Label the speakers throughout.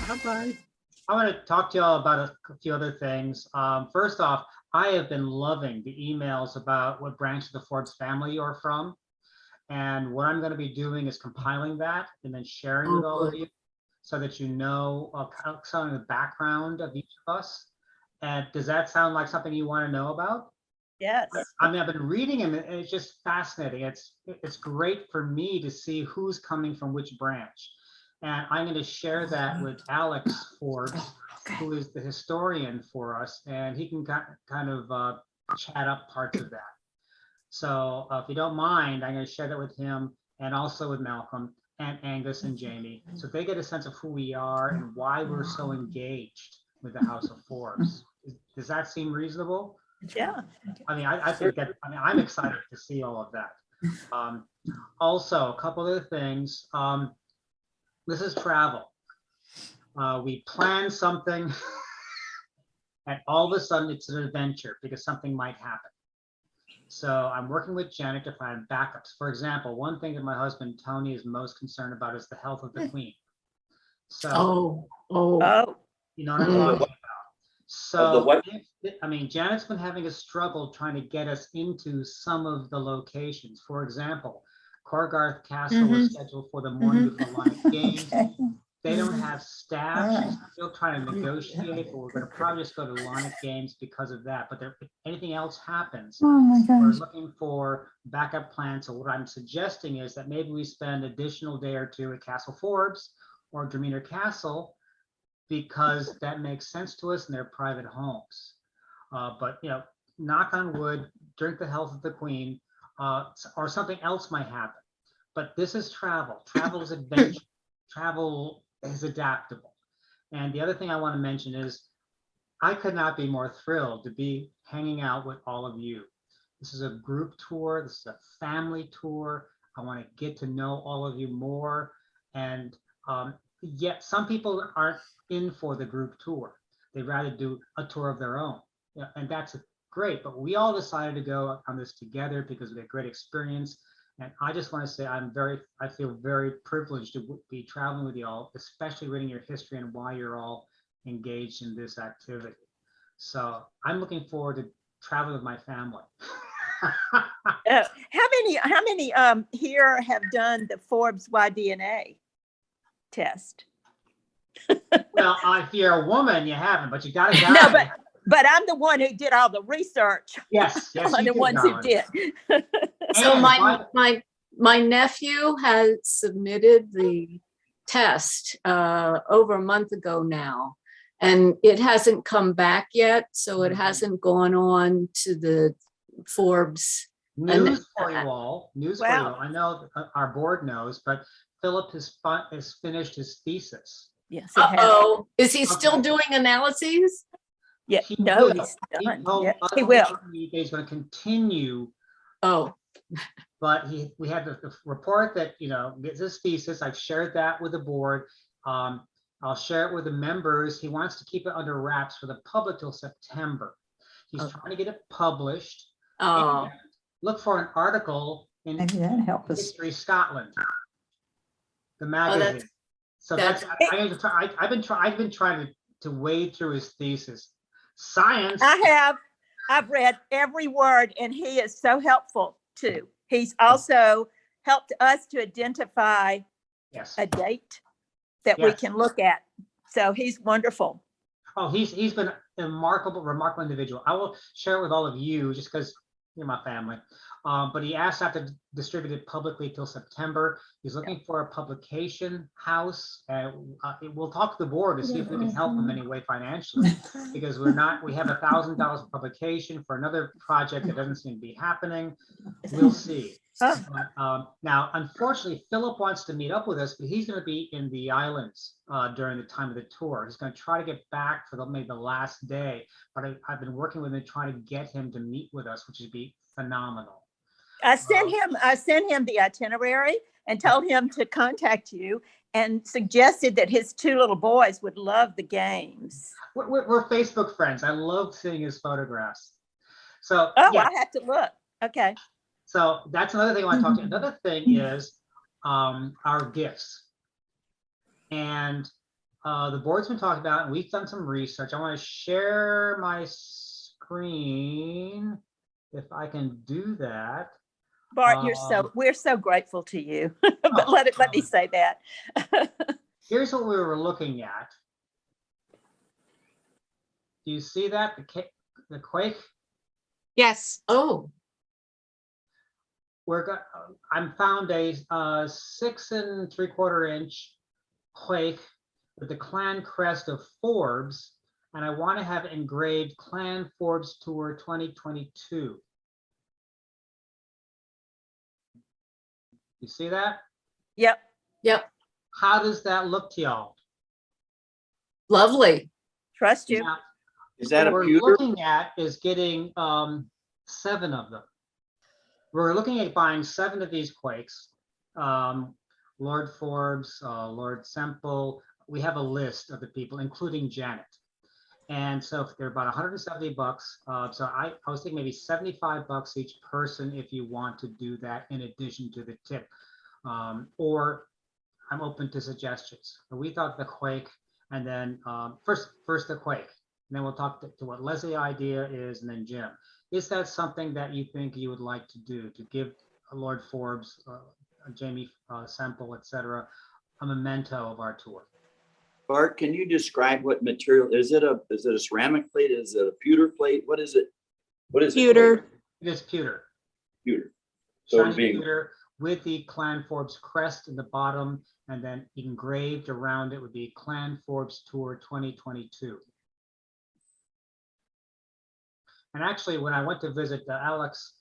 Speaker 1: Bye-bye.
Speaker 2: I want to talk to y'all about a few other things. First off, I have been loving the emails about what branch of the Forbes family you're from. And what I'm going to be doing is compiling that and then sharing with all of you so that you know some of the background of each of us. And does that sound like something you want to know about?
Speaker 3: Yes.
Speaker 2: I mean, I've been reading them and it's just fascinating. It's great for me to see who's coming from which branch. And I'm going to share that with Alex Forbes, who is the historian for us, and he can kind of chat up parts of that. So if you don't mind, I'm going to share that with him and also with Malcolm and Angus and Jamie, so they get a sense of who we are and why we're so engaged with the House of Forbes. Does that seem reasonable?
Speaker 3: Yeah.
Speaker 2: I mean, I think that, I mean, I'm excited to see all of that. Also, a couple other things. This is travel. We plan something and all of a sudden it's an adventure because something might happen. So I'm working with Janet to find backups. For example, one thing that my husband Tony is most concerned about is the health of the Queen. So, you know what I'm talking about. So, I mean, Janet's been having a struggle trying to get us into some of the locations. For example, Corgarth Castle is scheduled for the morning of the Lion Games. They don't have staff. She's still trying to negotiate, but we're going to probably just go to Lion Games because of that. But if anything else happens, we're looking for backup plans. So what I'm suggesting is that maybe we spend an additional day or two at Castle Forbes or Dreamer Castle, because that makes sense to us in their private homes. But, you know, knock on wood, drink the health of the Queen, or something else might happen. But this is travel. Travel is adventure. Travel is adaptable. And the other thing I want to mention is I could not be more thrilled to be hanging out with all of you. This is a group tour. This is a family tour. I want to get to know all of you more. And yet some people aren't in for the group tour. They'd rather do a tour of their own. Yeah, and that's great. But we all decided to go on this together because we had great experience. And I just want to say I feel very privileged to be traveling with you all, especially reading your history and why you're all engaged in this activity. So I'm looking forward to traveling with my family.
Speaker 3: How many here have done the Forbes Y-DNA test?
Speaker 2: Well, if you're a woman, you haven't, but you got a guy.
Speaker 3: No, but I'm the one who did all the research.
Speaker 2: Yes,
Speaker 3: I'm the ones who did.
Speaker 4: So my nephew has submitted the test over a month ago now, and it hasn't come back yet. So it hasn't gone on to the Forbes.
Speaker 2: News for you all. News for you all. I know our board knows, but Philip has finished his thesis.
Speaker 3: Yes.
Speaker 4: Is he still doing analyses?
Speaker 3: Yeah.
Speaker 2: He
Speaker 3: no,
Speaker 2: will.
Speaker 3: he's done.
Speaker 2: He
Speaker 3: will.
Speaker 2: He's going to continue.
Speaker 4: Oh.
Speaker 2: But we have the report that, you know, gets his thesis. I've shared that with the board. I'll share it with the members. He wants to keep it under wraps for the public till September. He's trying to get it published. And look for an article in History Scotland, the magazine. I've been trying to wade through his thesis. Science.
Speaker 3: I've read every word, and he is so helpful too. He's also helped us to identify a date that we can look at. So he's wonderful.
Speaker 2: Oh, he's been a remarkable individual. I will share it with all of you just because you're my family. But he asked not to distribute it publicly till September. He's looking for a publication house. We'll talk to the board to see if we can help him any way financially, because we have $1,000 publication for another project that doesn't seem to be happening. We'll see. Now, unfortunately, Philip wants to meet up with us, but he's going to be in the islands during the time of the tour. He's going to try to get back for maybe the last day, but I've been working with him trying to get him to meet with us, which would be phenomenal.
Speaker 3: I sent him the itinerary and told him to contact you, and suggested that his two little boys would love the games.
Speaker 2: We're Facebook friends. I love seeing his photographs. So
Speaker 3: I have to look. Okay.
Speaker 2: So that's another thing I want to talk to you. Another thing is our gifts. And the board's been talking about, and we've done some research. I want to share my screen if I can do that.
Speaker 3: Bart, we're so grateful to you. But let me say that.
Speaker 2: Here's what we were looking at. Do you see that? The quake?
Speaker 4: Yes. Oh.
Speaker 2: I found a 6 3/4 inch quake with the clan crest of Forbes, and I want to have it engraved Clan Forbes Tour 2022. You see that?
Speaker 3: Yep.
Speaker 4: Yep.
Speaker 2: How does that look to y'all?
Speaker 4: Lovely.
Speaker 3: Trust you.
Speaker 2: Now,
Speaker 1: is that
Speaker 2: what
Speaker 1: a
Speaker 2: we're
Speaker 1: pewter?
Speaker 2: looking at is getting 7 of them. We're looking at buying 7 of these quakes. Lord Forbes, Lord Semple. We have a list of the people, including Janet. And so they're about $170. So I was thinking maybe $75 each person if you want to do that in addition to the tip. Or I'm open to suggestions. But we thought the quake, and then first the quake, and then we'll talk to what Leslie's idea is, and then Jim. Is that something that you think you would like to do, to give Lord Forbes, Jamie Semple, etc., a memento of our tour?
Speaker 1: Bart, can you describe what material is it? A ceramic plate? Is it a pewter plate? What is it? What is
Speaker 4: Pewter.
Speaker 1: it?
Speaker 2: It is pewter.
Speaker 1: Pewter. So
Speaker 2: Shiny
Speaker 1: being
Speaker 2: pewter with the Clan Forbes crest in the bottom, and then engraved around it would be Clan Forbes Tour 2022. And actually, when I went to visit Alex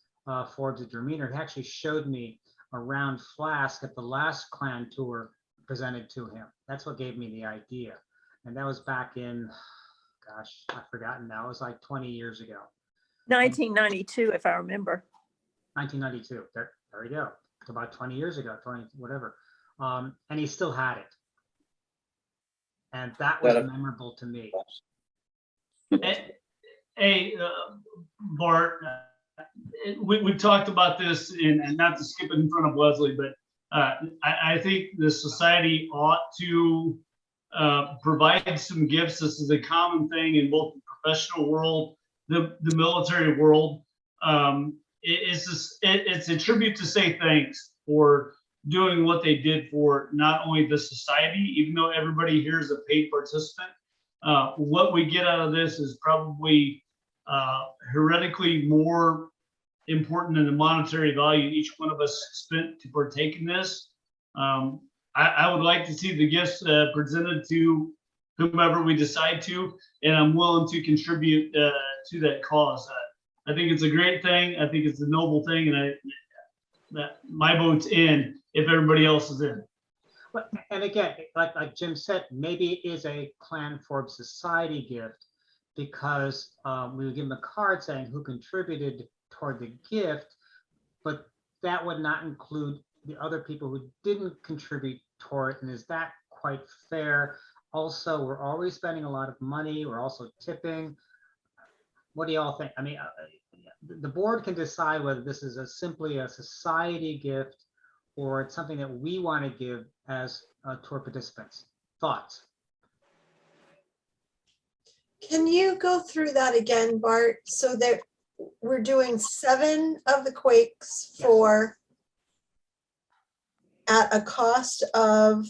Speaker 2: Forbes at Demeanor, he actually showed me a round flask that the last clan tour presented to him. That's what gave me the idea. And that was back in, gosh, I've forgotten now. It was like 20 years ago.
Speaker 3: 1992, if I remember.
Speaker 2: 1992. There we go. It's about 20 years ago, 20, whatever. And he still had it. And that was memorable to me.
Speaker 5: Hey, Bart, we've talked about this, and not to skip it in front of Leslie, but I think the society ought to provide some gifts. This is a common thing in both the professional world, the military world. It's a tribute to say thanks for doing what they did for not only the society, even though everybody here is a paid participant. What we get out of this is probably heretically more important than the monetary value each one of us spent to partake in this. I would like to see the gifts presented to whomever we decide to, and I'm willing to contribute to that cause. I think it's a great thing. I think it's a noble thing, and my vote's in if everybody else is in.
Speaker 2: And again, like Jim said, maybe it is a Clan Forbes Society gift, because we would give them a card saying who contributed toward the gift, but that would not include the other people who didn't contribute toward it. And is that quite fair? Also, we're always spending a lot of money. We're also tipping. What do y'all think? I mean, the board can decide whether this is simply a society gift or it's something that we want to give as tour participants. Thoughts?
Speaker 6: Can you go through that again, Bart? So that we're doing 7 of the quakes for at a cost of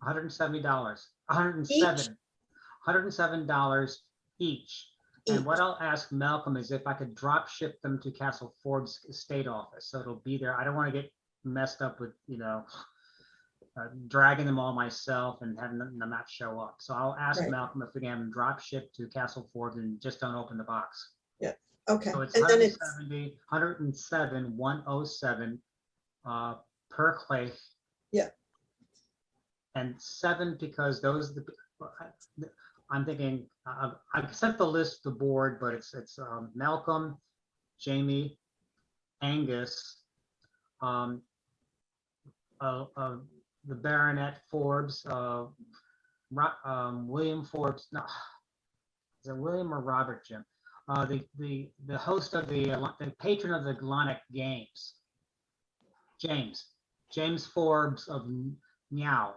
Speaker 2: $170, $107 each. And what I'll ask Malcolm is if I could drop ship them to Castle Forbes state office, so it'll be there. I don't want to get messed up with, dragging them all myself and having them not show up. So I'll ask Malcolm if we can drop ship to Castle Forbes and just don't open the box.
Speaker 6: Yeah. Okay.
Speaker 2: So it's
Speaker 6: and then
Speaker 2: 107 per quake.
Speaker 6: Yeah.
Speaker 2: And 7 because those are the, I'm thinking I sent the list to the board, but it's Malcolm, Jamie, Angus, the Baronet Forbes, William Forbes. No, is it William or Robert, Jim? The host of the patron of the Galanic Games, James Forbes of Meow.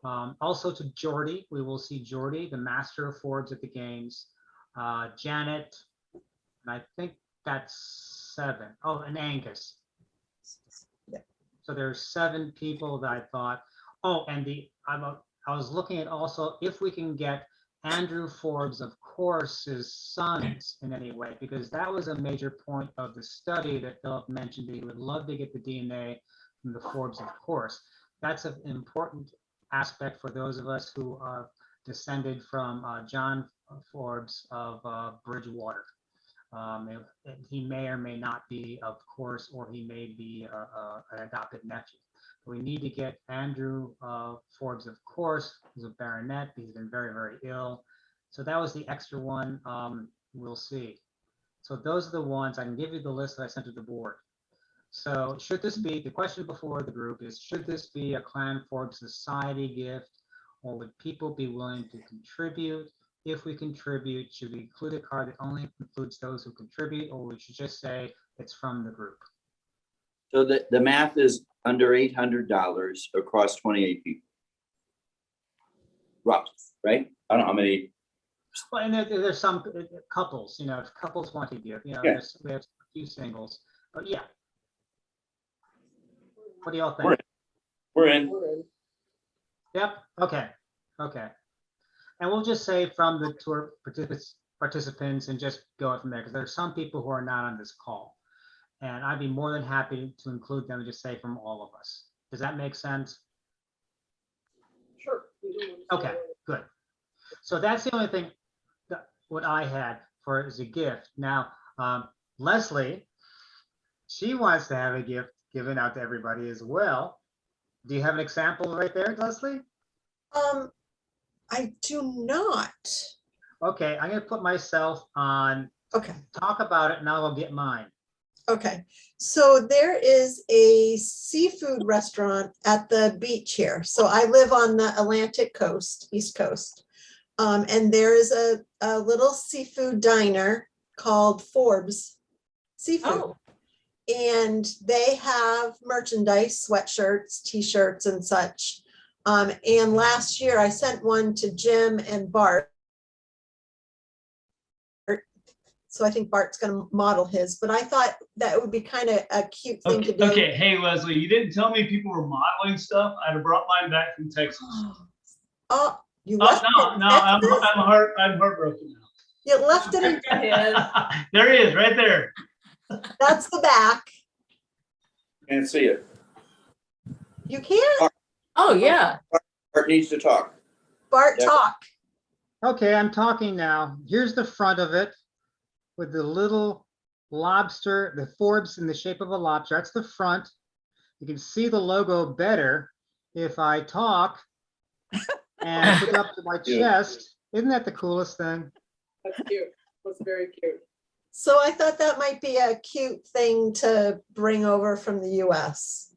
Speaker 2: Also to Jordy, we will see Jordy, the Master of Forbes at the games. Janet, and I think that's 7. Oh, and Angus. So there's 7 people that I thought. Oh, and I was looking at also if we can get Andrew Forbes, of course, his sons in any way, because that was a major point of the study that Philip mentioned. That he would love to get the DNA from the Forbes, of course. That's an important aspect for those of us who are descended from John Forbes of Bridgewater. He may or may not be, of course, or he may be an adopted nephew. We need to get Andrew Forbes, of course, who's a baronet. He's been very, very ill. So that was the extra one. We'll see. So those are the ones. I can give you the list that I sent to the board. So should this be, the question before the group is, should this be a Clan Forbes Society gift, or would people be willing to contribute? If we contribute, should we include a card that only includes those who contribute, or we should just say it's from the group?
Speaker 1: So the math is under $800 across 28 people. Rough, right? I don't know how many.
Speaker 2: Well, and there's some couples, if couples want to give, we have a few singles, but yeah. What do y'all think?
Speaker 1: We're in.
Speaker 2: Yep. Okay. And we'll just say from the tour participants and just go from there, because there are some people who are not on this call. And I'd be more than happy to include them and just say from all of us. Does that make sense?
Speaker 7: Sure.
Speaker 2: Okay, good. So that's the only thing that what I had for as a gift. Now, Leslie, she wants to have a gift given out to everybody as well. Do you have an example right there, Leslie?
Speaker 6: I do not.
Speaker 2: Okay, I'm gonna put myself on.
Speaker 6: Okay.
Speaker 2: Talk about it, and I'll get mine.
Speaker 6: Okay, so there is a seafood restaurant at the beach here. So I live on the Atlantic coast, East Coast. And there is a little seafood diner called Forbes Seafood.
Speaker 4: Oh.
Speaker 6: And they have merchandise, sweatshirts, t-shirts and such. And last year I sent one to Jim and Bart. So I think Bart's going to model his, but I thought that would be kind of a cute thing to do.
Speaker 5: Okay, hey Leslie, you didn't tell me people were modeling stuff. I'd have brought mine back from Texas.
Speaker 6: Oh, you
Speaker 5: Oh,
Speaker 6: left
Speaker 5: no,
Speaker 6: it in
Speaker 5: no,
Speaker 6: Texas?
Speaker 5: I'm heartbroken now.
Speaker 6: You left it in,
Speaker 5: There he is, right there.
Speaker 6: that's the back.
Speaker 1: Can't see it.
Speaker 6: You can't.
Speaker 4: Oh, yeah.
Speaker 1: Bart needs to talk.
Speaker 6: Bart,
Speaker 1: Yeah.
Speaker 6: talk.
Speaker 2: Okay, I'm talking now. Here's the front of it with the little lobster, the Forbes in the shape of a lobster. That's the front. You can see the logo better if I talk and put it up to my chest. Isn't that the coolest thing?
Speaker 7: That's cute. That's very cute.
Speaker 6: So I thought that might be a cute thing to bring over from the US.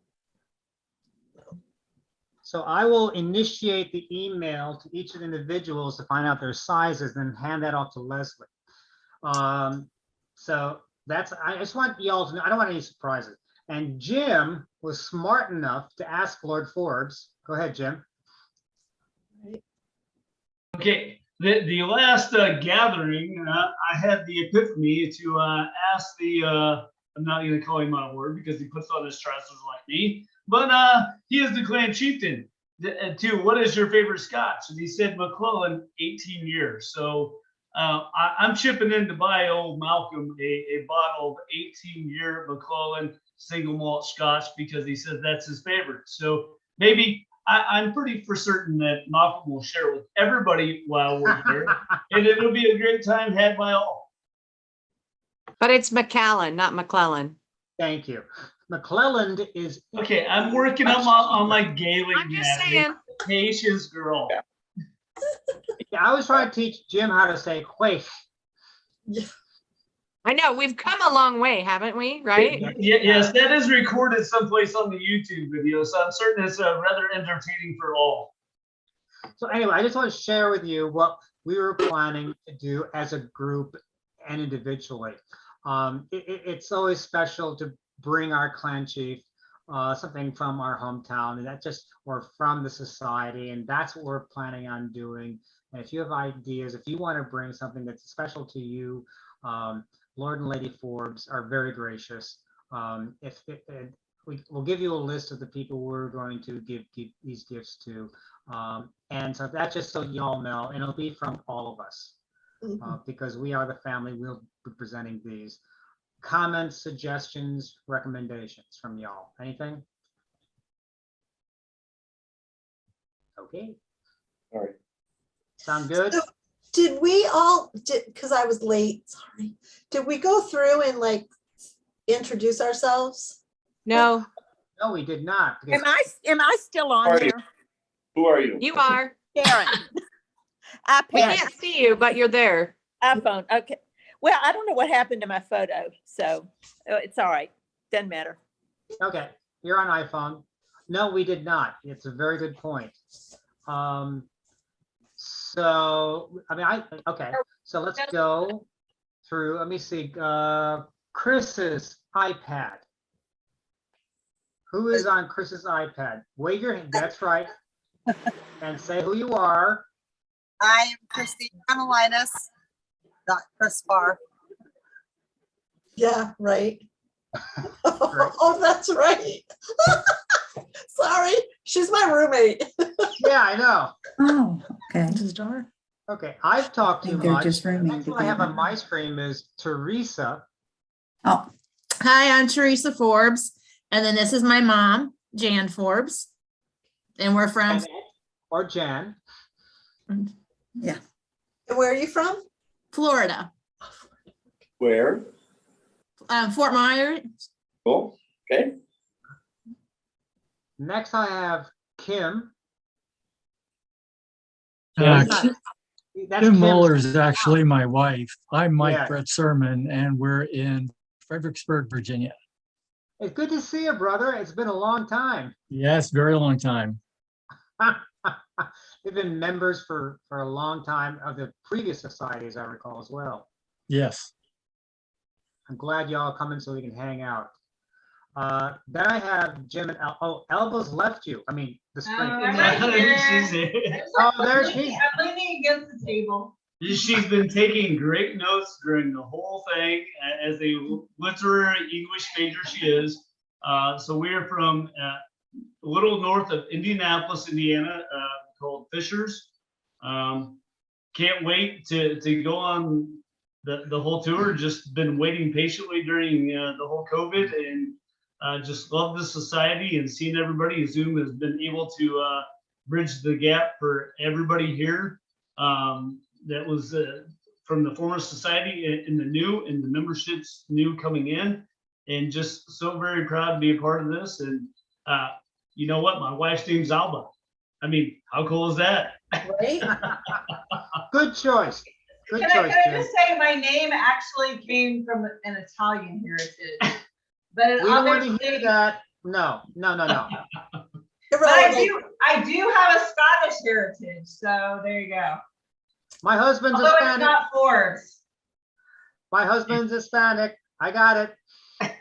Speaker 2: So I will initiate the email to each of the individuals to find out their sizes and hand that off to Leslie. So that's, I just want y'all to know, I don't want any surprises. And Jim was smart enough to ask Lord Forbes. Go ahead, Jim.
Speaker 5: Okay, the last gathering, I had the epiphany to ask I'm not going to call him out of word because he puts on his trousers like me, but he is the clan chieftain. To what is your favorite scotch? And he said McClellan, 18 years. So I'm chipping in to buy old Malcolm a bottle of 18-year McClellan single malt scotch because he says that's his favorite. So maybe I'm pretty for certain that Malcolm will share it with everybody while we're here, and it'll be a great time had by all.
Speaker 8: But it's McAllen, not McClellan.
Speaker 2: Thank you. McClelland is.
Speaker 5: Okay, I'm working on my Gaelic.
Speaker 8: I'm just saying.
Speaker 5: Patience, girl.
Speaker 2: Yeah, I was trying to teach Jim how to say quaich.
Speaker 8: I know, we've come a long way, haven't we? Right?
Speaker 5: Yes, that is recorded someplace on the YouTube video, so I'm certain it's rather entertaining for all.
Speaker 2: So anyway, I just want to share with you what we were planning to do as a group and individually. It's always special to bring our clan chief. something from our hometown, and that just, or from the society, and that's what we're planning on doing. And if you have ideas, if you want to bring something that's special to you, Lord and Lady Forbes are very gracious. We'll give you a list of the people we're going to give these gifts to. And so that's just so y'all know, and it'll be from all of us, because we are the family. We'll be presenting these. Comments, suggestions, recommendations from y'all. Anything? Okay.
Speaker 1: All right.
Speaker 2: Sound good?
Speaker 6: So did we all, because I was late, sorry. Did we go through and like introduce ourselves?
Speaker 8: No,
Speaker 2: No, we did not. because-
Speaker 3: Am I still
Speaker 1: Who
Speaker 3: on
Speaker 1: are you?
Speaker 3: there?
Speaker 1: Who are you?
Speaker 8: you are.
Speaker 3: Karen.
Speaker 8: We
Speaker 3: iPad,
Speaker 8: can't see you, but you're there.
Speaker 3: iPhone. Okay. Well, I don't know what happened to my photo, so it's all right. Doesn't matter.
Speaker 2: Okay, you're on iPhone. No, we did not. It's a very good point. So, I mean, okay, so let's go through, let me see, Chris's iPad. Who is on Chris's iPad? Wave your hand, that's right. And say who you are.
Speaker 9: I am Christine Carmelinas, not Chris Farr.
Speaker 6: Yeah, right. Oh, that's right. Sorry, she's my roommate.
Speaker 2: Yeah, I know.
Speaker 10: Oh, okay. This is Dar.
Speaker 2: Okay, I've talked too
Speaker 10: think they're
Speaker 2: much.
Speaker 10: just rooming
Speaker 2: Next one I have on
Speaker 10: together.
Speaker 2: my screen is Teresa.
Speaker 10: Oh, hi, I'm Teresa Forbes. And then this is my mom, Jan Forbes. And we're from,
Speaker 2: Or Jan.
Speaker 10: yeah,
Speaker 6: And where are you from?
Speaker 10: Florida,
Speaker 1: Where?
Speaker 10: Fort Myers.
Speaker 1: Cool. Okay.
Speaker 2: Next I have Kim.
Speaker 11: Uh,
Speaker 2: That's
Speaker 11: Kim
Speaker 2: Kim's-
Speaker 11: Muller is actually my wife. I'm Mike
Speaker 2: Yeah.
Speaker 11: Brett Sermon, and we're in Fredericksburg, Virginia.
Speaker 2: It's good to see you, brother. It's been a long time.
Speaker 11: Yes, very long time.
Speaker 2: We've been members for a long time of the previous society, as I recall, as well.
Speaker 11: Yes.
Speaker 2: I'm glad y'all are coming so we can hang out. Then I have Jim and Elba's left you. I mean, the screen.
Speaker 7: I'm right here.
Speaker 2: Oh, there she is.
Speaker 7: I'm leaning against the table.
Speaker 5: She's been taking great notes during the whole thing as a literary English major she is. So we're from a little north of Indianapolis, Indiana, called Fishers. Can't wait to go on the whole tour. Just been waiting patiently during the whole COVID, and just love the society and seeing everybody. Zoom has been able to bridge the gap for everybody here. That was from the former society and the new, and the memberships new coming in, and just so very proud to be a part of this. And you know what? My wife's name's Alba. I mean, how cool is that?
Speaker 6: Right?
Speaker 2: Good choice. Good
Speaker 7: Can
Speaker 2: choice,
Speaker 7: I
Speaker 2: Jim.
Speaker 7: just say my name actually came from an Italian heritage, but
Speaker 2: We don't want to
Speaker 7: obviously,
Speaker 2: hear that. No.
Speaker 7: but I do have a Scottish heritage. So there you go.
Speaker 2: My husband's
Speaker 7: Although it's
Speaker 2: Hispanic.
Speaker 7: not Forbes.
Speaker 2: My husband's Hispanic. I got it.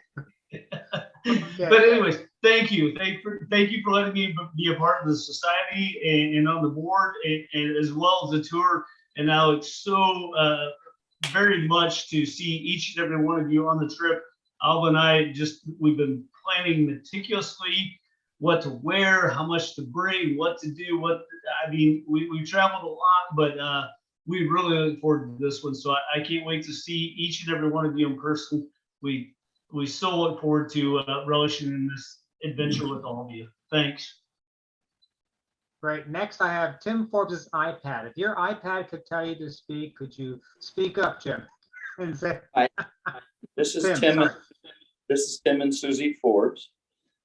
Speaker 2: Okay.
Speaker 5: But anyways, thank you. Thank you for letting me be a part of the society and on the board, and as well as the tour. And now it's so very much to see each and every one of you on the trip. Alba and I we've been planning meticulously what to wear, how much to bring, what to do, we traveled a lot, but we really look forward to this one. So I can't wait to see each and every one of you in person. We so look forward to relishing in this adventure with all of you. Thanks.
Speaker 2: Great. Next, I have Tim Forbes' iPad. If your iPad could tell you to speak, could you speak up, Jim? And say,
Speaker 1: This is
Speaker 2: Tim,
Speaker 1: Tim.
Speaker 2: sorry.
Speaker 1: This is Tim and Susie Forbes.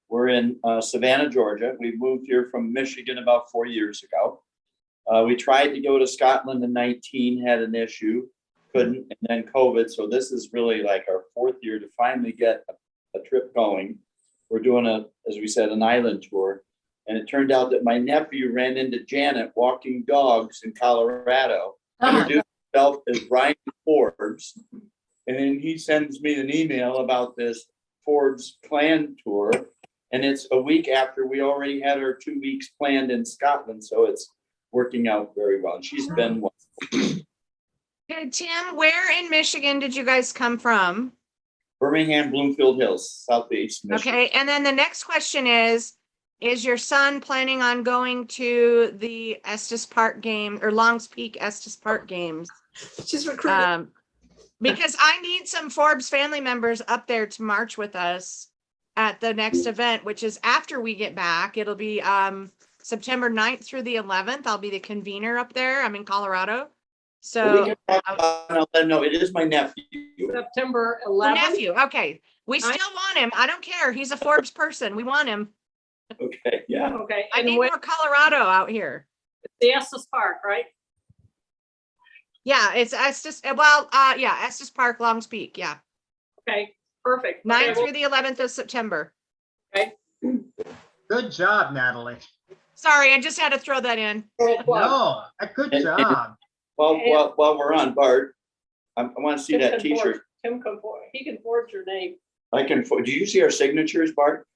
Speaker 1: We're in Savannah, Georgia. We moved here from Michigan about 4 years ago. We tried to go to Scotland in 19, had an issue, couldn't, and then COVID. So this is really like our 4th year to finally get a trip going. We're doing as we said, an island tour. And it turned out that my nephew ran into Janet walking dogs in Colorado. Introduced himself as Ryan Forbes. And then he sends me an email about this Forbes clan tour. And it's a week after we already had our 2 weeks planned in Scotland, so it's working out very well. And she's been wonderful.
Speaker 8: Okay, Tim, where in Michigan did you guys come from?
Speaker 1: Birmingham, Bloomfield Hills, southeast Michigan.
Speaker 8: Okay, and then the next question is your son planning on going to the Estes Park game or Longs Peak Estes Park games?
Speaker 6: She's recruited.
Speaker 8: Because I need some Forbes family members up there to march with us at the next event, which is after we get back. It'll be September 9th through the 11th. I'll be the convener up there. I'm in Colorado. So
Speaker 1: We can talk about it. I'll let him know. It is my nephew.
Speaker 12: September 11th.
Speaker 8: nephew. Okay. We still want him. I don't care. He's a Forbes person. We want him.
Speaker 1: Okay, yeah.
Speaker 12: Okay.
Speaker 8: I
Speaker 12: And
Speaker 8: need
Speaker 12: when,
Speaker 8: more Colorado out here.
Speaker 12: the Estes Park, right?
Speaker 8: Yeah, it's Estes. Yeah, Estes Park, Longs Peak. Yeah.
Speaker 12: Okay, perfect.
Speaker 8: 9th
Speaker 12: Okay,
Speaker 8: through the 11th of September.
Speaker 2: Good job, Natalie.
Speaker 8: Sorry, I just had to throw that in.
Speaker 2: No, a good job.
Speaker 1: While we're on, Bart, I want to see
Speaker 12: Tim
Speaker 1: that
Speaker 12: can forge-
Speaker 1: T-shirt.
Speaker 12: Tim can forge, he can forge your name.
Speaker 1: I can. Do you see our signatures, Bart?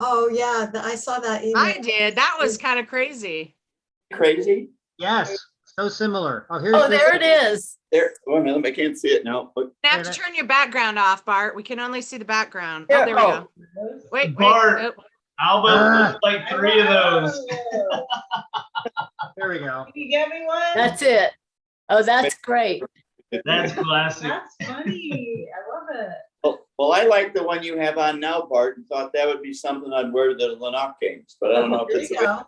Speaker 6: Oh, yeah, I saw that email.
Speaker 8: I did. That was kind of crazy.
Speaker 1: Crazy.
Speaker 2: Yes, so similar. Oh, here's
Speaker 4: Oh, there it is.
Speaker 1: There. Wait a minute. I can't see it now. Look.
Speaker 8: You have to turn your background off, Bart. We can only see the background.
Speaker 1: Yeah,
Speaker 8: Oh, there we go. Wait,
Speaker 5: Bart.
Speaker 8: wait.
Speaker 5: Alba looks like 3 of those.
Speaker 2: There we go.
Speaker 7: Can you get me one?
Speaker 4: That's it. Oh, that's great.
Speaker 5: That's classic.
Speaker 7: That's funny. I love it.
Speaker 1: Well, I like the one you have on now, Bart, and thought that would be something I'd wear to the Lenox games, but I don't know if
Speaker 6: There
Speaker 1: it's
Speaker 6: you
Speaker 1: available.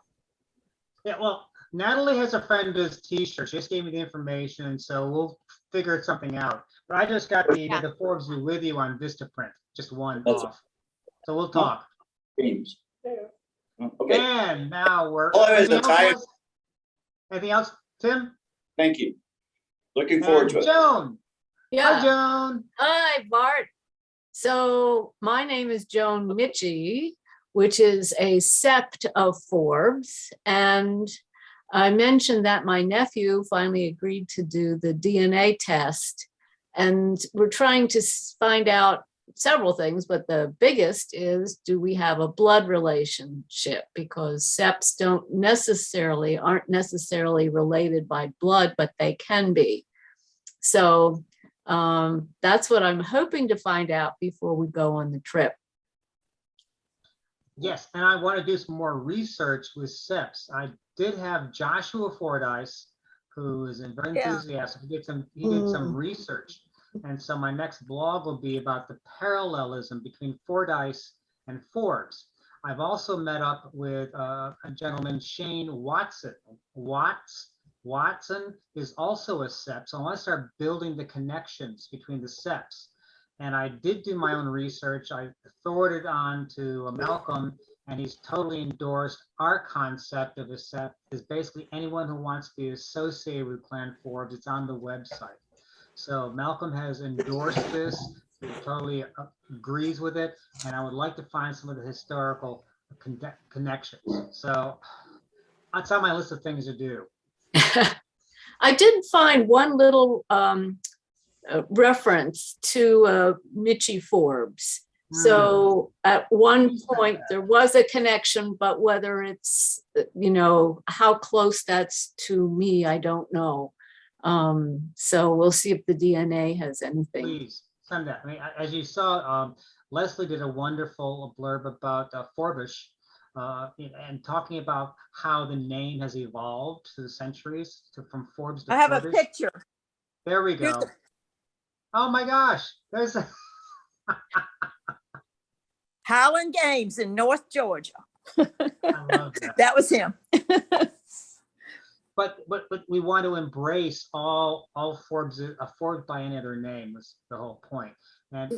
Speaker 6: go.
Speaker 2: Yeah, well, Natalie has a friend who does t-shirts. She just gave me the information, so we'll figure something out. But I just got the Forbes be with you on Vistaprint, just one
Speaker 1: That's
Speaker 2: off. So we'll talk.
Speaker 1: Games. Okay.
Speaker 2: And now we're.
Speaker 1: Oh, there's a
Speaker 2: anything else,
Speaker 1: tie.
Speaker 2: guys? Anything else, Tim?
Speaker 1: Thank you. Looking forward to it.
Speaker 2: Joan.
Speaker 4: Yeah.
Speaker 2: Hi, Joan.
Speaker 4: Hi, Bart. So my name is Joan Mitchie, which is a sept of Forbes. And I mentioned that my nephew finally agreed to do the DNA test. And we're trying to find out several things, but the biggest is, do we have a blood relationship? Because septs aren't necessarily related by blood, but they can be. So that's what I'm hoping to find out before we go on the trip.
Speaker 2: Yes, and I want to do some more research with septs. I did have Joshua Fordyce, who is very enthusiastic. He did some research. And so my next blog will be about the parallelism between Fordyce and Forbes. I've also met up with a gentleman, Shane Watson. Watson is also a sept, so I want to start building the connections between the septs. And I did do my own research. I forwarded on to Malcolm, and he's totally endorsed our concept of a sept is basically anyone who wants to be associated with Clan Forbes. It's on the website. So Malcolm has endorsed this. He totally agrees with it, and I would like to find some of the historical connections. So that's on my list of things to do.
Speaker 4: I did find one little reference to Mitchie Forbes. So at one point there was a connection, but whether it's, how close that's to me, I don't know. So we'll see if the DNA has anything.
Speaker 2: Please send that. I mean, as you saw, Leslie did a wonderful blurb about Forbish and talking about how the name has evolved through the centuries from Forbes to
Speaker 3: I have
Speaker 2: Furbish.
Speaker 3: a picture.
Speaker 2: There we go. Oh my gosh, there's a
Speaker 3: Highland Games in North Georgia.
Speaker 2: I love that.
Speaker 3: That was him.
Speaker 2: But we want to embrace all Forbes. Forbes by any other name was the whole point. And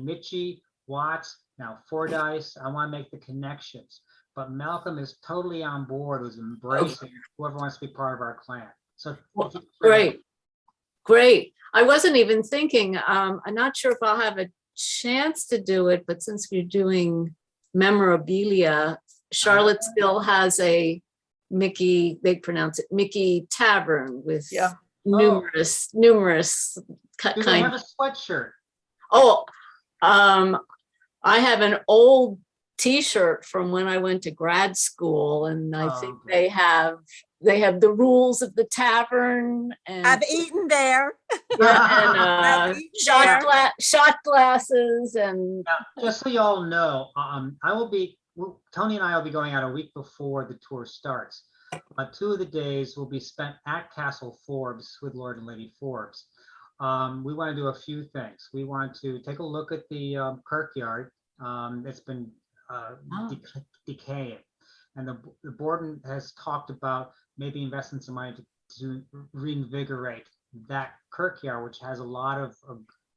Speaker 2: Mitchie, Watts, now Fordyce. I want to make the connections. But Malcolm is totally on board with embracing whoever wants to be part of our clan. So
Speaker 4: Great. I wasn't even thinking. I'm not sure if I'll have a chance to do it, but since we're doing memorabilia, Charlottesville has a Mickey, they pronounce it Mickey Tavern with numerous
Speaker 2: do they have a sweatshirt?
Speaker 4: Oh, I have an old T-shirt from when I went to grad school, and I
Speaker 2: Oh,
Speaker 4: think
Speaker 2: okay.
Speaker 4: they have the rules of the tavern and
Speaker 3: I've eaten there.
Speaker 4: yeah, and
Speaker 3: I've eaten there.
Speaker 4: shot glasses and
Speaker 2: Now, just so you all know, Tony and I will be going out a week before the tour starts. 2 of the days will be spent at Castle Forbes with Lord and Lady Forbes. We want to do a few things. We want to take a look at the kirkyard. It's been decaying. And the board has talked about maybe investing some money to reinvigorate that kirkyard, which has a lot of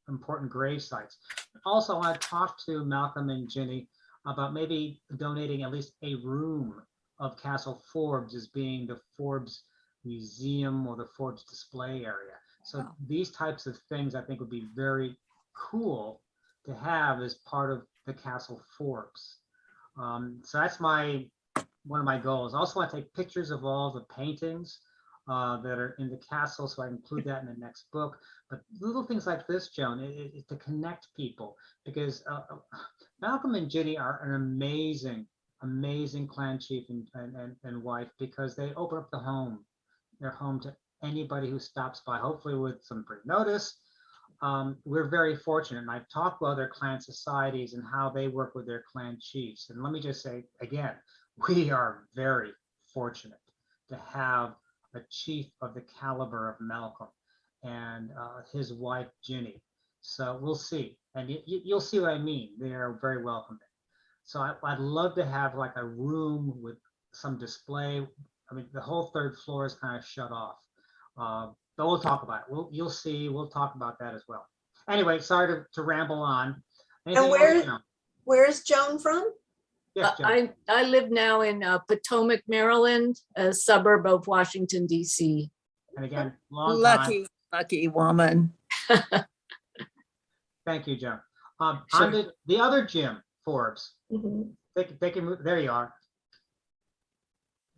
Speaker 2: important grave sites. Also, I want to talk to Malcolm and Ginny about maybe donating at least a room of Castle Forbes as being the Forbes Museum or the Forbes display area. So these types of things I think would be very cool to have as part of the Castle Forbes. So that's one of my goals. I also want to take pictures of all the paintings that are in the castle, so I include that in the next book. But little things like this, Joan, to connect people, because Malcolm and Ginny are an amazing clan chief and wife, because they open up their home to anybody who stops by, hopefully with some brief notice. We're very fortunate, and I've talked with other clan societies and how they work with their clan chiefs. And let me just say again, we are very fortunate to have a chief of the caliber of Malcolm and his wife Ginny. So we'll see, and you'll see what I mean. They are very welcoming. So I'd love to have like a room with some display. I mean, the whole 3rd floor is kind of shut off. But we'll talk about it. You'll see. We'll talk about that as well. Anyway, sorry to ramble on. Anything else, Joan?
Speaker 6: Where's Joan from?
Speaker 2: Yes, Joan.
Speaker 4: I live now in Potomac, Maryland, a suburb of Washington, D.C.
Speaker 2: And again, long time.
Speaker 3: Lucky woman.
Speaker 2: Thank you, Joan.
Speaker 4: Sure.
Speaker 2: On to the other Jim Forbes.
Speaker 4: Mhm.
Speaker 2: They can move. There you are.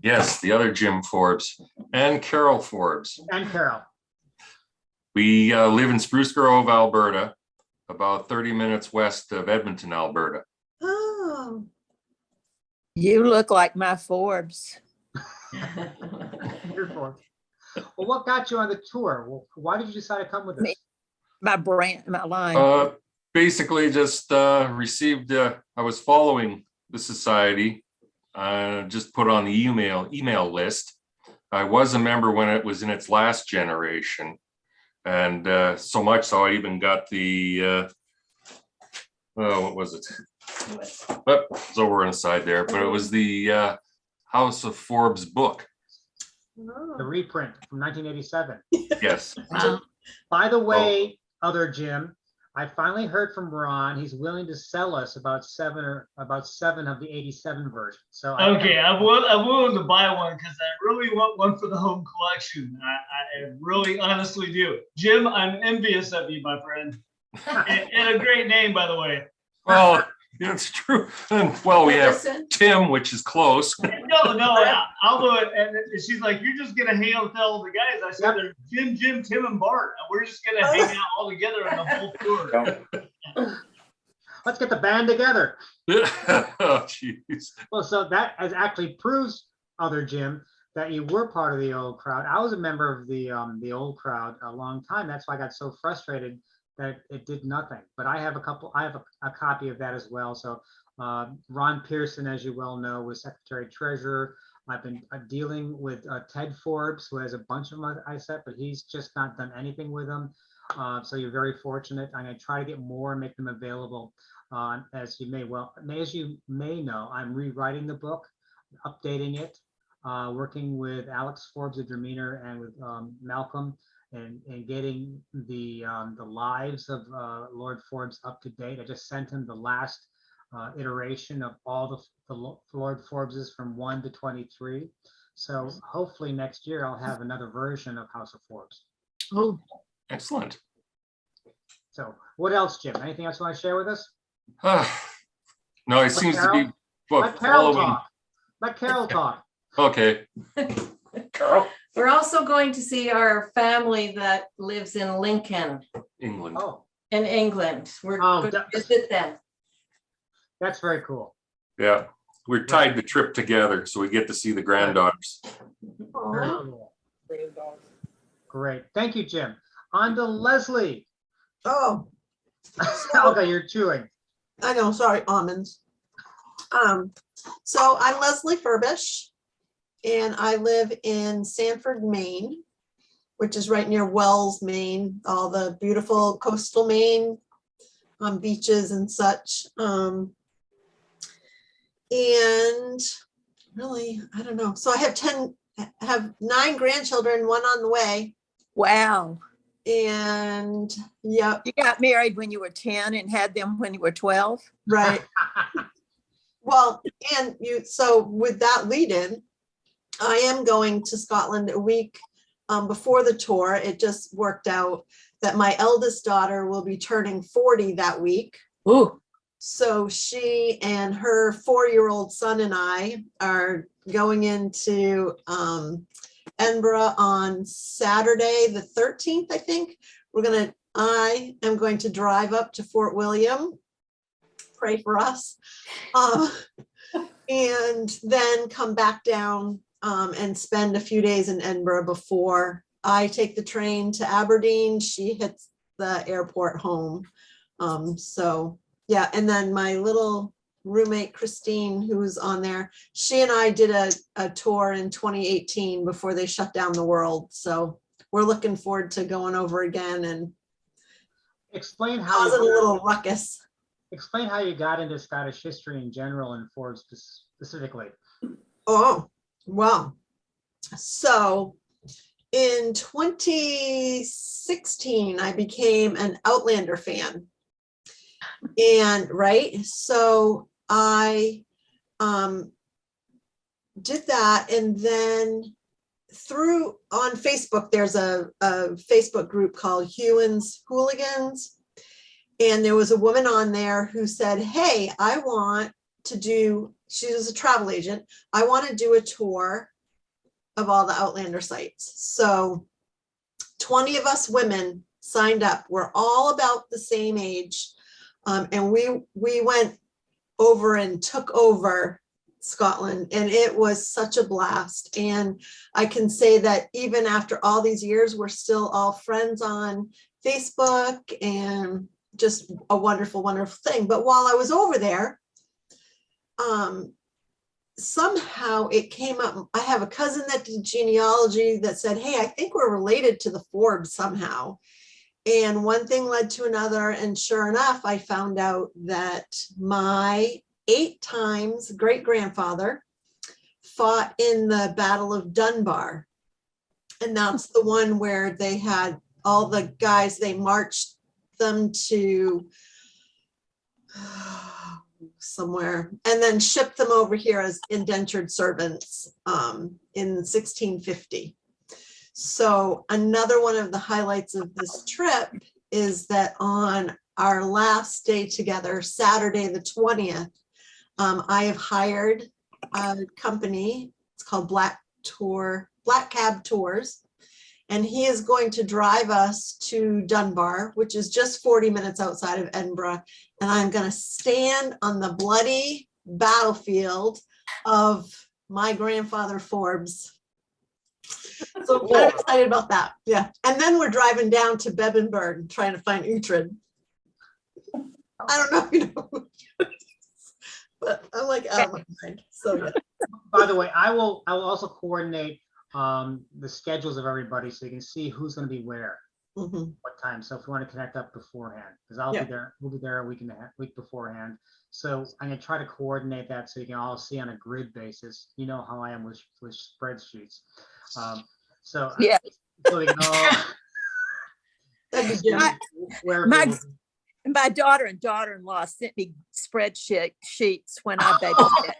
Speaker 13: Yes, the other Jim Forbes and Carol Forbes.
Speaker 2: And Carol.
Speaker 13: We live in Spruce Grove, Alberta, about 30 minutes west of Edmonton, Alberta.
Speaker 6: Oh.
Speaker 3: You look like my Forbes.
Speaker 2: You're Forbes. Well, what got you on the tour? Well, why did you decide to come with us?
Speaker 3: My brand, my line.
Speaker 13: Basically just received, I was following the society, just put on the email list. I was a member when it was in its last generation. And so much so I even got the, what was it? Oh, it's over on the side there, but it was the House of Forbes book.
Speaker 2: The reprint from 1987.
Speaker 13: Yes.
Speaker 2: By the way, other Jim, I finally heard from Ron. He's willing to sell us about seven of the 87 versions. So
Speaker 5: okay, I'm willing to buy one because I really want one for the home collection. I really honestly do. Jim, I'm envious of you, my friend. and a great name, by the way.
Speaker 13: Well, it's true. And well, we have Tim, which is close.
Speaker 5: No, I'll do it. And she's like, you're just gonna hang out with all the guys. I said, there's Jim, Tim, and Bart. And we're just gonna hang out all together on the whole tour.
Speaker 2: Let's get the band together.
Speaker 13: Oh, jeez.
Speaker 2: Well, so that actually proves, other Jim, that you were part of the old crowd. I was a member of the old crowd a long time. That's why I got so frustrated that it did nothing. But I have a copy of that as well. So Ron Pearson, as you well know, was Secretary Treasurer. I've been dealing with Ted Forbes, who has a bunch of them I set, but he's just not done anything with them. So you're very fortunate. I'm going to try to get more and make them available. As you may know, I'm rewriting the book, updating it, working with Alex Forbes of Demeanor and with Malcolm, and getting the lives of Lord Forbes up to date. I just sent him the last iteration of all the Lord Forbeses from 1 to 23. So hopefully next year I'll have another version of House of Forbes.
Speaker 13: Oh, excellent.
Speaker 2: So what else, Jim? Anything else you want to share with us?
Speaker 13: No, it seems to be
Speaker 2: Let Carol talk. Let Carol talk.
Speaker 13: Okay. Carol.
Speaker 14: We're also going to see our family that lives in Lincoln.
Speaker 13: England.
Speaker 2: Oh.
Speaker 14: In England. We're going to visit them.
Speaker 2: That's very cool.
Speaker 13: Yeah, we're tied the trip together, so we get to see the granddaughters.
Speaker 2: Very cool. Great. Thank you, Jim. On to Leslie.
Speaker 6: Oh,
Speaker 2: Okay, you're chewing.
Speaker 6: I know, sorry, almonds. So I'm Leslie Furbish, and I live in Sanford, Maine, which is right near Wells, Maine, all the beautiful coastal Maine beaches and such. And really, I don't know. So I have 9 grandchildren, 1 on the way.
Speaker 3: Wow.
Speaker 6: And yep.
Speaker 3: You got married when you were 10 and had them when you were 12?
Speaker 6: Right. Well, and so with that lead in, I am going to Scotland a week before the tour. It just worked out that my eldest daughter will be turning 40 that week.
Speaker 4: Ooh.
Speaker 6: So she and her 4-year-old son and I are going into Edinburgh on Saturday, the 13th, I think. I am going to drive up to Fort William. Pray for us. And then come back down and spend a few days in Edinburgh before I take the train to Aberdeen. She hits the airport home. So yeah, and then my little roommate Christine, who's on there, she and I did a tour in 2018 before they shut down the world. So we're looking forward to going over again and
Speaker 2: explain how
Speaker 6: causing a little ruckus.
Speaker 2: Explain how you got into Scottish history in general and Forbes specifically.
Speaker 6: Oh, well, so in 2016, I became an Outlander fan. And so I did that. And then on Facebook, there's a Facebook group called Hewins Hooligans. And there was a woman on there who said, hey, I want to do, she was a travel agent, I want to do a tour of all the Outlander sites. So 20 of us women signed up. We're all about the same age. And we went over and took over Scotland, and it was such a blast. And I can say that even after all these years, we're still all friends on Facebook, and just a wonderful, wonderful thing. But while I was over there, somehow it came up. I have a cousin that did genealogy that said, hey, I think we're related to the Forbes somehow. And one thing led to another. And sure enough, I found out that my 8 times great-grandfather fought in the Battle of Dunbar. And that's the one where they had all the guys, they marched them to somewhere and then shipped them over here as indentured servants in 1650. So another one of the highlights of this trip is that on our last day together, Saturday the 20th, I have hired a company. It's called Black Cab Tours. And he is going to drive us to Dunbar, which is just 40 minutes outside of Edinburgh. And I'm going to stand on the bloody battlefield of my grandfather Forbes. So I'm kind of excited about that. Yeah. And then we're driving down to Bebbanburg trying to find Uhtred. I don't know if you know. But I'm like out of my mind. So yeah.
Speaker 2: By the way, I will also coordinate the schedules of everybody so you can see who's going to be where, what time. So if you want to connect up beforehand, because I'll be there, we'll be there a week beforehand. So I'm going to try to coordinate that so you can all see on a grid basis. You know how I am with spreadsheets. So yeah, so we can all.
Speaker 3: My daughter and daughter-in-law sent me spreadsheet sheets when I babysat.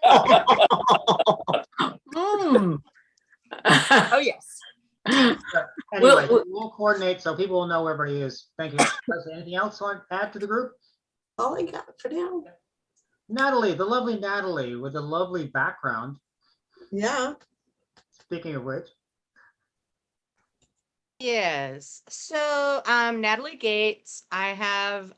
Speaker 3: Oh yes.
Speaker 2: Anyway, we'll coordinate so people will know where everybody is. Thank you. Anything else you want to add to the group?
Speaker 6: All I got for now.
Speaker 2: Natalie, the lovely Natalie with a lovely background.
Speaker 6: Yeah.
Speaker 2: Speaking of which.
Speaker 8: Yes. So Natalie Gates. I have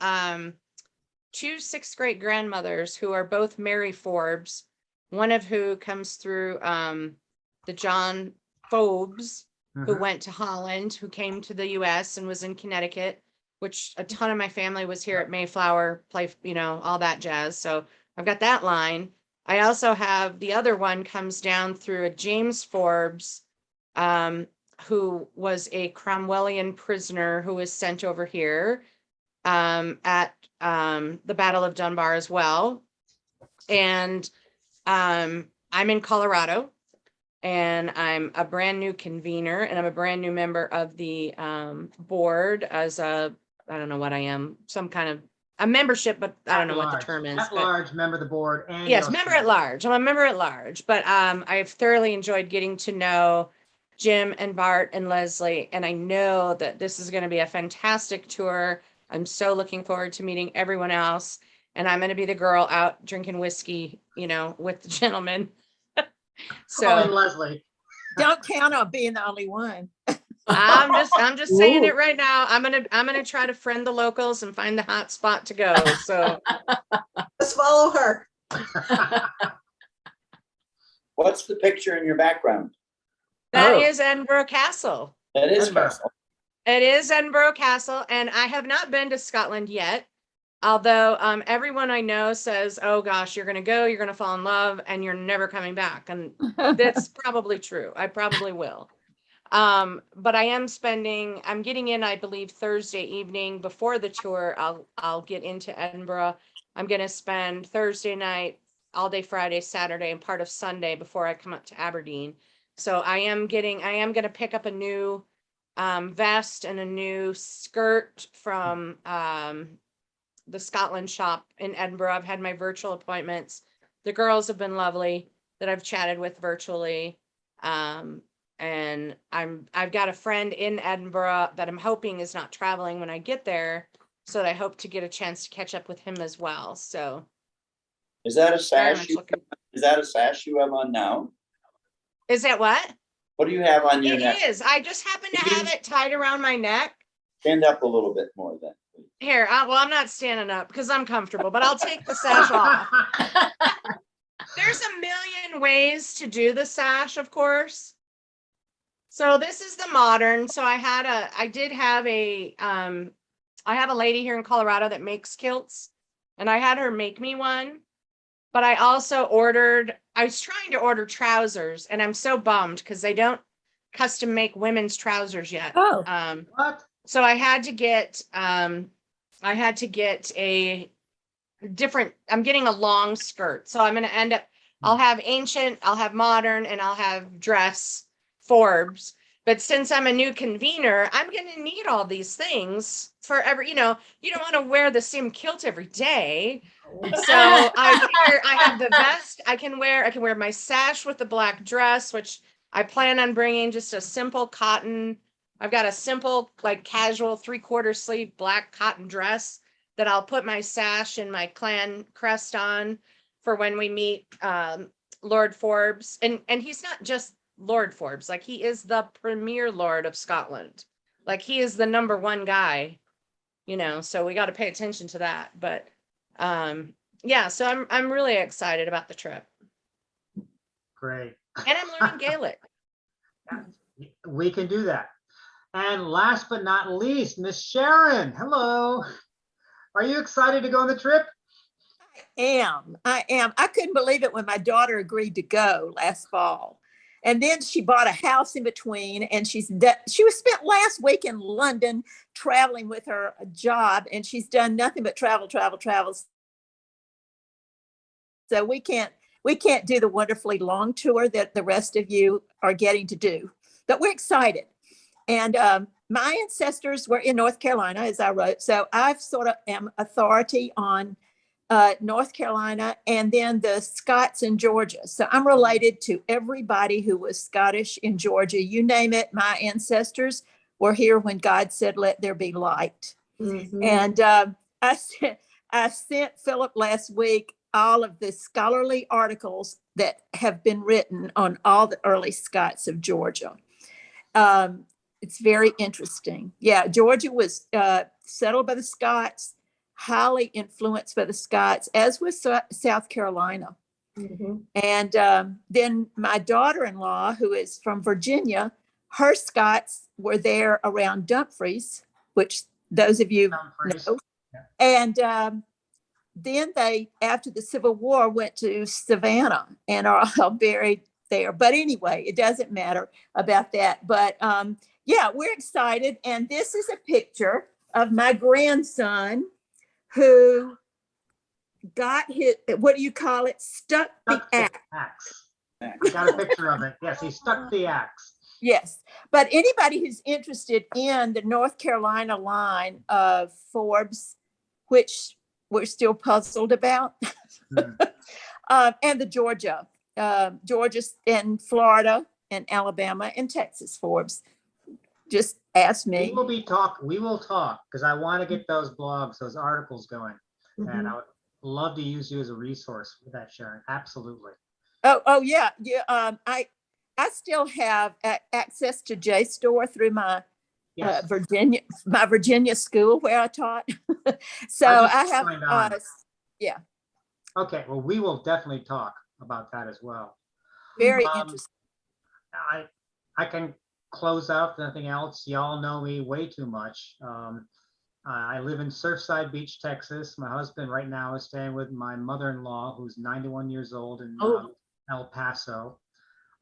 Speaker 8: two sixth grade grandmothers who are both Mary Forbes, one of who comes through the John Forbes, who went to Holland, who came to the US and was in Connecticut, which a ton of my family was here at Mayflower, all that jazz. So I've got that line. I also have the other one comes down through a James Forbes, who was a Cromwellian prisoner who was sent over here at the Battle of Dunbar as well. And I'm in Colorado, and I'm a brand new convener, and I'm a brand new member of the board as I don't know what I am, some kind of a membership, but I don't know what the term is.
Speaker 2: At large, member of the board. And
Speaker 8: Yes, member at large. I'm a member at large, but I've thoroughly enjoyed getting to know Jim and Bart and Leslie, and I know that this is going to be a fantastic tour. I'm so looking forward to meeting everyone else, and I'm going to be the girl out drinking whiskey, with the gentlemen.
Speaker 2: So Leslie,
Speaker 3: don't count on being the only one.
Speaker 8: I'm just saying it right now. I'm gonna try to friend the locals and find the hot spot to go. So
Speaker 6: just follow her.
Speaker 1: What's the picture in your background?
Speaker 8: That is Edinburgh Castle.
Speaker 1: That is Castle.
Speaker 8: It is Edinburgh Castle, and I have not been to Scotland yet. Although everyone I know says, "Oh gosh, you're gonna go, you're gonna fall in love, and you're never coming back," and that's probably true. I probably will. But I'm getting in, I believe, Thursday evening before the tour. I'll get into Edinburgh. I'm going to spend Thursday night, all day Friday, Saturday, and part of Sunday before I come up to Aberdeen. So I am going to pick up a new vest and a new skirt from the Scotland shop in Edinburgh. I've had my virtual appointments. The girls have been lovely that I've chatted with virtually. And I've got a friend in Edinburgh that I'm hoping is not traveling when I get there, so that I hope to get a chance to catch up with him as well. So
Speaker 1: is that a sash? Is that a sash you have on now?
Speaker 8: Is that what?
Speaker 1: What do you have on your neck?
Speaker 8: It is. I just happen to have it tied around my neck.
Speaker 1: Stand up a little bit more then.
Speaker 8: Here, well, I'm not standing up because I'm comfortable, but I'll take the sash off. There's a million ways to do the sash, of course. So this is the modern. So I have a lady here in Colorado that makes kilts, and I had her make me one. But I also I was trying to order trousers, and I'm so bummed because they don't custom make women's trousers yet.
Speaker 3: Oh,
Speaker 2: what?
Speaker 8: So I had to get a different, I'm getting a long skirt. So I'm going to end up, I'll have ancient, I'll have modern, and I'll have dress Forbes. But since I'm a new convener, I'm going to need all these things forever. You don't want to wear the same kilt every day. So I have the vest. I can wear my sash with the black dress, which I plan on bringing just a simple cotton. I've got a simple, like casual 3/4 sleeve black cotton dress that I'll put my sash and my clan crest on for when we meet Lord Forbes. And he's not just Lord Forbes, like he is the premier lord of Scotland. Like he is the #1 guy, so we got to pay attention to that. But yeah, so I'm really excited about the trip.
Speaker 2: Great.
Speaker 8: And I'm learning Gaelic.
Speaker 2: We can do that. And last but not least, Miss Sharon, hello. Are you excited to go on the trip?
Speaker 3: I am. I couldn't believe it when my daughter agreed to go last fall. And then she bought a house in between, and she was spent last week in London traveling with her job, and she's done nothing but travel. So we can't do the wonderfully long tour that the rest of you are getting to do, but we're excited. And my ancestors were in North Carolina, as I wrote. So I've sort of am authority on North Carolina, and then the Scots in Georgia. So I'm related to everybody who was Scottish in Georgia. You name it, my ancestors were here when God said, "Let there be light." Mm-hmm. And I sent Philip last week all of the scholarly articles that have been written on all the early Scots of Georgia. It's very interesting. Yeah, Georgia was settled by the Scots. highly influenced by the Scots, as was South Carolina. And then my daughter-in-law, who is from Virginia, her Scots were there around Dumfries, which those of you know. And then they, after the Civil War, went to Savannah and are all buried there. But anyway, it doesn't matter about that. But yeah, we're excited. And this is a picture of my grandson who got his, what do you call it? Stuck the axe.
Speaker 2: I got a picture of it. Yes, he stuck the axe.
Speaker 3: Yes, but anybody who's interested in the North Carolina line of Forbes, which we're still puzzled about, and the Georgia and Florida and Alabama and Texas Forbes, just ask me.
Speaker 2: We will talk because I want to get those blogs, those articles going, and I would love to use you as a resource for that, Sharon. Absolutely.
Speaker 3: Oh yeah. I still have access to JSTOR through my Virginia school where I taught. So I have yeah.
Speaker 2: Okay, well, we will definitely talk about that as well.
Speaker 3: Very interesting.
Speaker 2: I can close out, nothing else. Y'all know me way too much. I live in Surfside Beach, Texas. My husband right now is staying with my mother-in-law, who's 91 years old in El Paso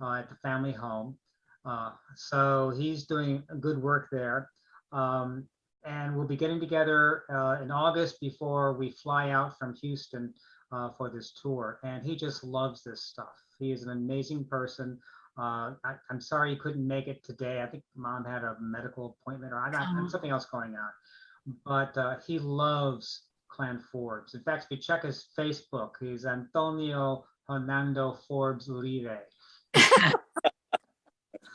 Speaker 2: at the family home. So he's doing good work there. And we'll be getting together in August before we fly out from Houston for this tour. And he just loves this stuff. He is an amazing person. I'm sorry he couldn't make it today. I think Mom had a medical appointment or something else going on. But he loves Clan Forbes. In fact, if you check his Facebook, he's Antonio Hernando Forbes Uribe.
Speaker 1: That's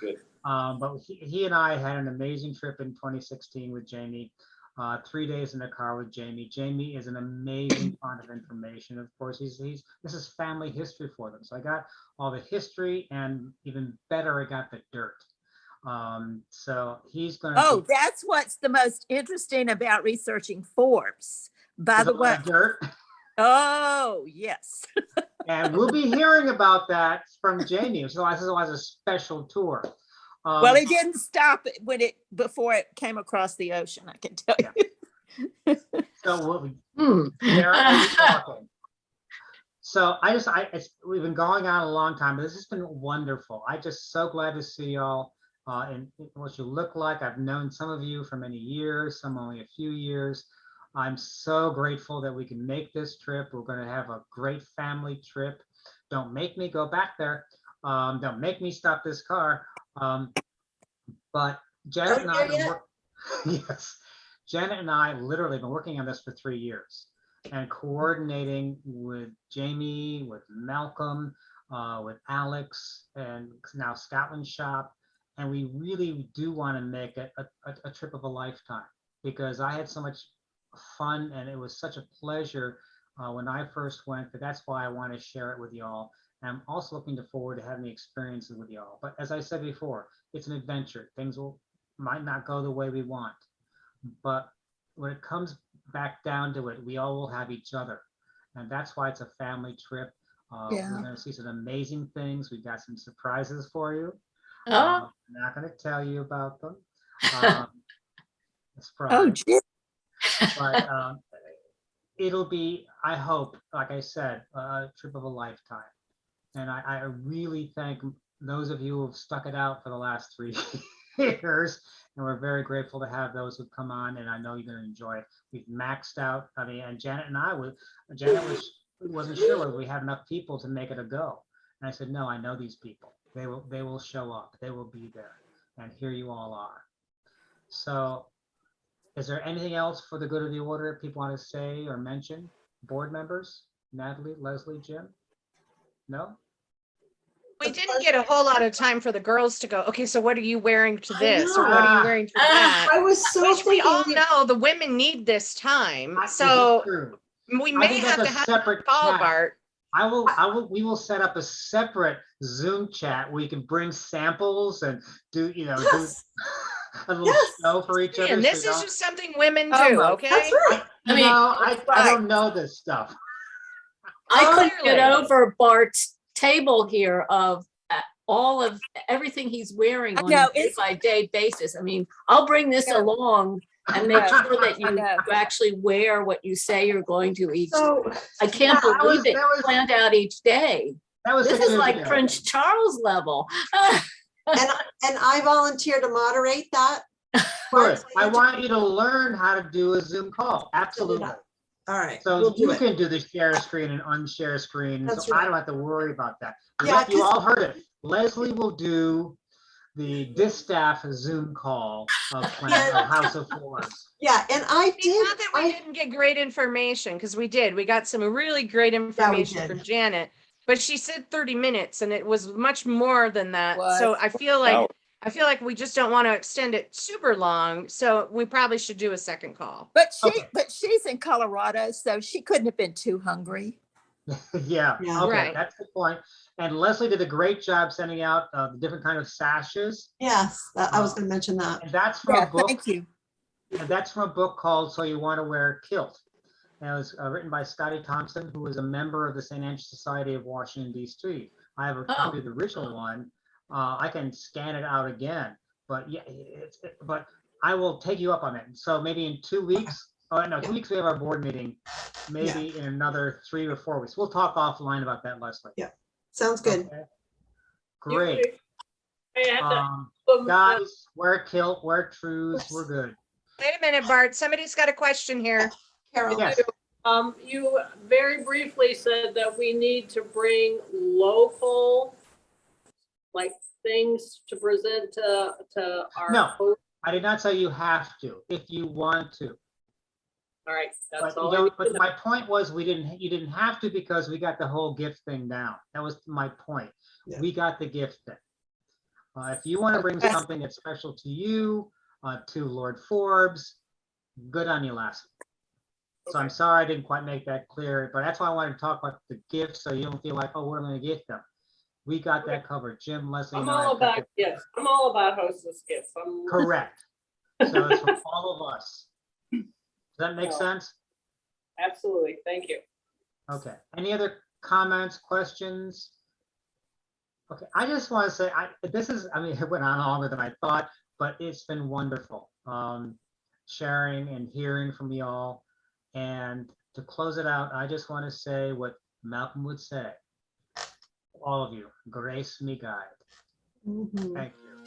Speaker 1: good.
Speaker 2: But he and I had an amazing trip in 2016 with Jamie. 3 days in the car with Jamie. Jamie is an amazing font of information. Of course, this is family history for them. So I got all the history, and even better, I got the dirt. So he's going to.
Speaker 3: Oh, that's what's the most interesting about researching Forbes, by the way.
Speaker 2: Dirt.
Speaker 3: Oh, yes.
Speaker 2: And we'll be hearing about that from Jamie. So this was a special tour.
Speaker 3: Well, he didn't stop it before it came across the ocean, I can tell you.
Speaker 2: So they're already talking. So we've been going on a long time, but this has been wonderful. I just so glad to see y'all and what you look like. I've known some of you for many years, some only a few years. I'm so grateful that we can make this trip. We're going to have a great family trip. Don't make me go back there. Don't make me stop this car. But Janet and I, Janet and I literally been working on this for 3 years and coordinating with Jamie, with Malcolm, with Alex, and now Scotland Shop. And we really do want to make it a trip of a lifetime, because I had so much fun and it was such a pleasure when I first went, but that's why I want to share it with y'all. And I'm also looking forward to having the experiences with y'all. But as I said before, it's an adventure. Things might not go the way we want, but when it comes back down to it, we all will have each other. And that's why it's a family trip. We're going to see some amazing things. We've got some surprises for you. I'm not going to tell you about them. Surprise. But it'll be, I hope, like I said, a trip of a lifetime. And I really thank those of you who have stuck it out for the last 3 years. And we're very grateful to have those who come on, and I know you're going to enjoy it. We've maxed out. I mean, and Janet and I wasn't sure whether we had enough people to make it a go. And I said, no, I know these people. They will show up. They will be there. And here you all are. So is there anything else for the good of the order people want to say or mention? Board members, Natalie, Leslie, Jim? No?
Speaker 8: We didn't get a whole lot of time for the girls to go, okay, so what are you wearing to this? Or what are you wearing to that?
Speaker 6: I was so
Speaker 8: Which we all know the women need this time. So we may have to have
Speaker 2: separate
Speaker 8: call Bart.
Speaker 2: We will set up a separate Zoom chat where you can bring samples and do, A little
Speaker 6: Yes.
Speaker 2: show for each other.
Speaker 8: And
Speaker 2: so
Speaker 8: this
Speaker 2: you
Speaker 8: is
Speaker 2: don't-
Speaker 8: just something women
Speaker 3: Oh
Speaker 8: do,
Speaker 3: my-
Speaker 8: okay?
Speaker 6: That's right.
Speaker 2: You
Speaker 4: I mean,
Speaker 2: know, I
Speaker 3: right.
Speaker 2: don't know this stuff.
Speaker 4: I couldn't get
Speaker 8: Clearly.
Speaker 4: over Bart's table here of all of everything he's wearing
Speaker 3: I
Speaker 4: on
Speaker 3: know,
Speaker 4: a
Speaker 3: it's-
Speaker 4: day-by-day basis. I mean, I'll bring this
Speaker 3: Yeah.
Speaker 4: along and make
Speaker 3: I know,
Speaker 4: sure that
Speaker 3: I
Speaker 4: you
Speaker 3: know.
Speaker 4: actually wear what you say you're going to each.
Speaker 6: So,
Speaker 4: I can't
Speaker 2: Yeah, that
Speaker 4: believe
Speaker 2: was-
Speaker 4: it.
Speaker 2: that was-
Speaker 4: Planned out each day.
Speaker 2: That was
Speaker 4: This
Speaker 2: 6
Speaker 4: is
Speaker 2: years
Speaker 4: like
Speaker 2: ago.
Speaker 4: Prince Charles level.
Speaker 6: and I volunteer to moderate that.
Speaker 2: Good. I want you to learn how to do a Zoom call. Absolutely.
Speaker 6: All right,
Speaker 2: So
Speaker 6: we'll do
Speaker 2: you
Speaker 6: it.
Speaker 2: can do the share screen and unshare screen,
Speaker 6: That's
Speaker 2: so I
Speaker 6: right.
Speaker 2: don't have to worry about that.
Speaker 6: Yeah,
Speaker 2: You
Speaker 6: 'cause-
Speaker 2: all heard it. Leslie will do the distaff Zoom call of House of Forbes.
Speaker 6: Yeah, and I
Speaker 8: See,
Speaker 6: did.
Speaker 8: not that we didn't get great information, because we did. We got some really great
Speaker 6: Yeah,
Speaker 8: information
Speaker 6: we
Speaker 8: from
Speaker 6: did.
Speaker 8: Janet, but she said 30 minutes and it was much more than that.
Speaker 3: Was.
Speaker 8: So I feel like
Speaker 1: Wow.
Speaker 8: we just don't want to extend it super long. So we probably should do a second call.
Speaker 3: But
Speaker 2: Okay.
Speaker 3: she's in Colorado, so she couldn't have been too hungry.
Speaker 2: Yeah,
Speaker 6: Yeah.
Speaker 2: okay,
Speaker 8: Right.
Speaker 2: that's the point. And Leslie did a great job sending out the different kind of sashes.
Speaker 6: Yes, I was gonna mention that.
Speaker 2: And that's from
Speaker 3: Yeah,
Speaker 2: a book.
Speaker 3: thank you.
Speaker 2: And that's from a book called So You Want to Wear a Kilt. And it was written by Scotty Thompson, who was a member of the St. Ange Society of Washington, D.C. I have a copy of the original one. I can scan it out again, but yeah, but I will take you up on it. So maybe in 2 weeks, oh no, 2 weeks we have our board meeting. Maybe in another 3 or 4 weeks. We'll talk offline about that, Leslie.
Speaker 6: Yeah. Sounds good.
Speaker 2: Okay. Great.
Speaker 12: I had to,
Speaker 2: Guys, wear a kilt, wear trews, we're good.
Speaker 8: Wait a minute, Bart. Somebody's got a question here.
Speaker 6: Carol.
Speaker 2: Yes.
Speaker 12: you very briefly said that we need to bring local, like, things to present to our.
Speaker 2: No.
Speaker 12: host.
Speaker 2: I did not say you have to, if you want to.
Speaker 12: All right, that's
Speaker 2: But,
Speaker 12: all.
Speaker 2: you
Speaker 12: I
Speaker 2: know,
Speaker 12: need to
Speaker 2: but
Speaker 12: know.
Speaker 2: my point was you didn't have to because we got the whole gift thing down. That was my point.
Speaker 6: Yeah.
Speaker 2: We got the gift thing. If you want to bring
Speaker 3: Okay.
Speaker 2: something that's special to you, to Lord Forbes, good on you, Lassie. So I'm sorry I didn't quite make that clear, but that's why I wanted to talk about the gifts so you don't feel like, oh, what am I going to gift them? We got that covered. Jim, Leslie,
Speaker 12: I'm
Speaker 2: and I.
Speaker 12: all
Speaker 2: have got
Speaker 12: about
Speaker 2: that-
Speaker 12: gifts. I'm all about hostess gifts. I'm
Speaker 2: Correct. So it's from all of us. Does that make
Speaker 12: Yeah.
Speaker 2: sense?
Speaker 12: absolutely. Thank you.
Speaker 2: Okay. Any other comments, questions? Okay, I just want to say, I mean, it went on longer than I thought, but it's been wonderful. Sharing and hearing from y'all. And to close it out, I just want to say what Malcolm would say. All of you, grace me guide.
Speaker 6: Mhm.
Speaker 2: Thank you.